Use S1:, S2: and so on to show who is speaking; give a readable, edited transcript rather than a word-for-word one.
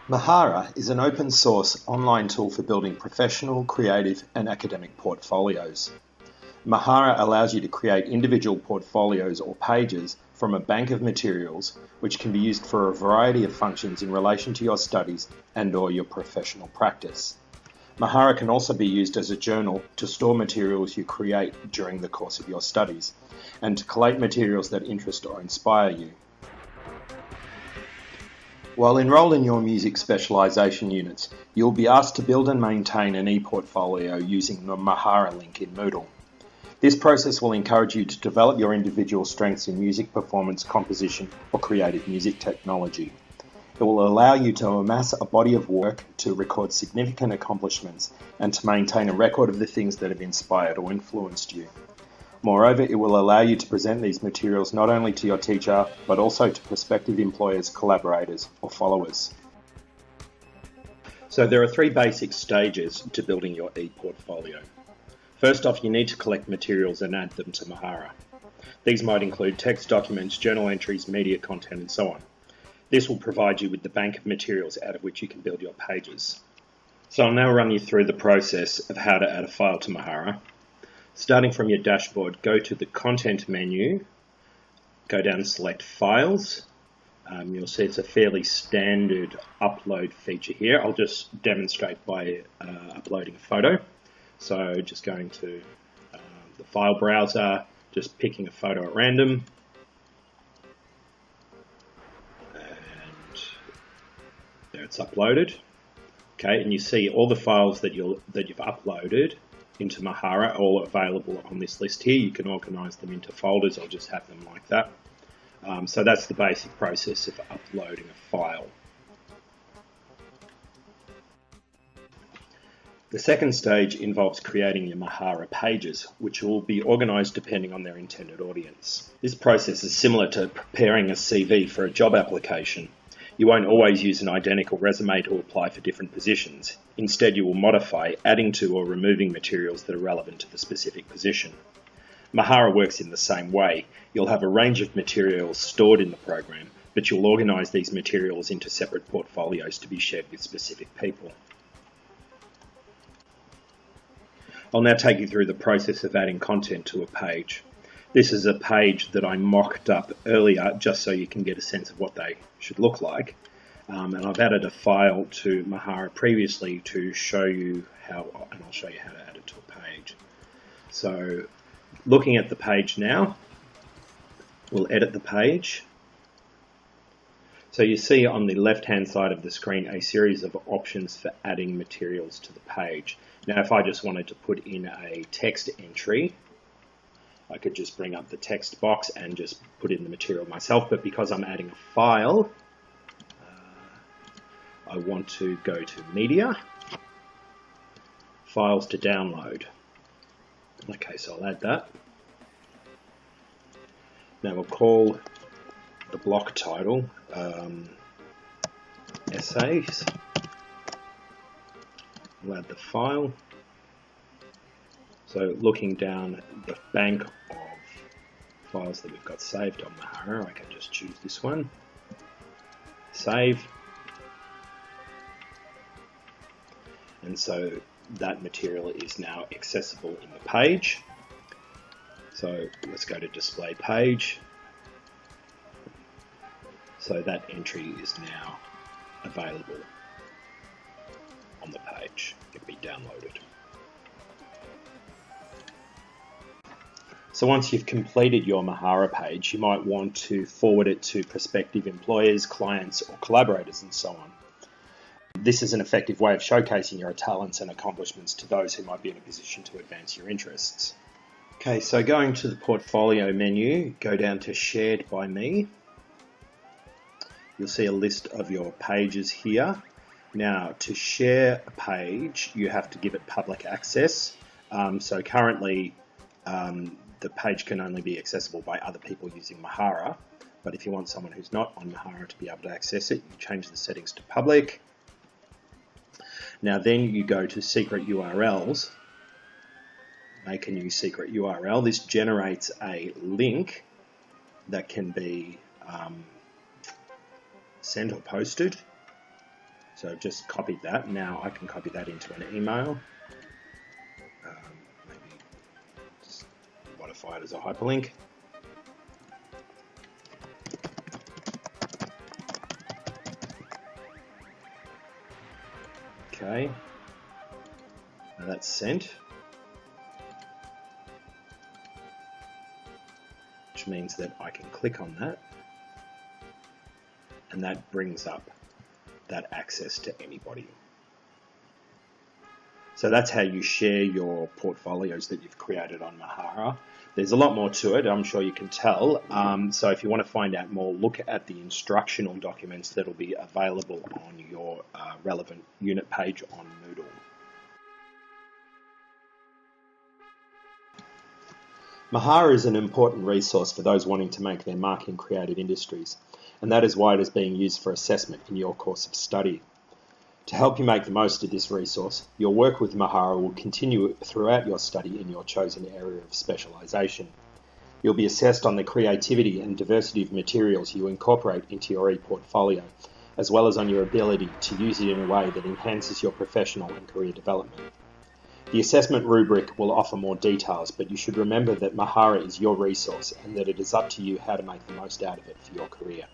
S1: Mahara is an open source online tool for building professional, creative, and academic portfolios. Mahara allows you to create individual portfolios or pages from a bank of materials which can be used for a variety of functions in relation to your studies and/or your professional practice. Mahara can also be used as a journal to store materials you create during the course of your studies and to collate materials that interest or inspire you. While enrolled in your music specialisation units, you'll be asked to build and maintain an e-portfolio using the Mahara link in Moodle. This process will encourage you to develop your individual strengths in music performance, composition, or creative music technology. It will allow you to amass a body of work to record significant accomplishments and to maintain a record of the things that have inspired or influenced you. Moreover, it will allow you to present these materials not only to your teacher, but also to prospective employers, collaborators, or followers. So there are three basic stages to building your e-portfolio. First off, you need to collect materials and add them to Mahara. These might include text documents, journal entries, media content, and so on. This will provide you with the bank of materials out of which you can build your pages. So I'll now run you through the process of how to add a file to Mahara. Starting from your dashboard, go to the Content menu, go down and select Files. You'll see it's a fairly standard upload feature here. I'll just demonstrate by uploading a photo. So just going to the file browser, just picking a photo at random. And there it's uploaded. Okay, and you see all the files that you've uploaded into Mahara are all available on this list here. You can organize them into folders or just have them like that. So that's the basic process of uploading a file. The second stage involves creating your Mahara pages, which will be organized depending on their intended audience. This process is similar to preparing a CV for a job application. You won't always use an identical resume to apply for different positions. Instead, you will modify, adding to or removing materials that are relevant to the specific position. Mahara works in the same way. You'll have a range of materials stored in the program, but you'll organize these materials into separate portfolios to be shared with specific people. I'll now take you through the process of adding content to a page. This is a page that I mocked up earlier just so you can get a sense of what they should look like. And I've added a file to Mahara previously to show you how, and I'll show you how to add it to a page. So looking at the page now, we'll edit the page. So you see on the left-hand side of the screen a series of options for adding materials to the page. Now if I just wanted to put in a text entry, I could just bring up the text box and just put in the material myself, but because I'm adding a file, I want to go to Media, Files to Download. Okay, so I'll add that. Now we'll call the block title Essays. We'll add the file. So looking down the bank of files that we've got saved on Mahara, I can just choose this one, save, and so that material is now accessible in the page. So let's go to display page. So that entry is now available on the page. It can be downloaded. So once you've completed your Mahara page, you might want to forward it to prospective employers, clients, or collaborators, and so on. This is an effective way of showcasing your talents and accomplishments to those who might be in a position to advance your interests. Okay, so going to the portfolio menu, go down to Shared by Me. You'll see a list of your pages here. Now, to share a page, you have to give it public access. So currently, the page can only be accessible by other people using Mahara, but if you want someone who's not on Mahara to be able to access it, you change the settings to public. Now then you go to secret URLs, make a new secret URL. This generates a link that can be sent or posted. So I've just copied that. Now I can copy that into an email. Maybe just modify it as a hyperlink. Okay, now that's sent, which means that I can click on that, and that brings up that access to anybody. So that's how you share your portfolios that you've created on Mahara. There's a lot more to it, I'm sure you can tell. So if you want to find out more, look at the instructional documents that will be available on your relevant unit page on Moodle. Mahara is an important resource for those wanting to make their mark in creative industries, and that is why it is being used for assessment in your course of study. To help you make the most of this resource, your work with Mahara will continue throughout your study in your chosen area of specialisation. You'll be assessed on the creativity and diversity of materials you incorporate into your e-portfolio, as well as on your ability to use it in a way that enhances your professional and career development. The assessment rubric will offer more details, but you should remember that Mahara is your resource and that it is up to you how to make the most out of it for your career.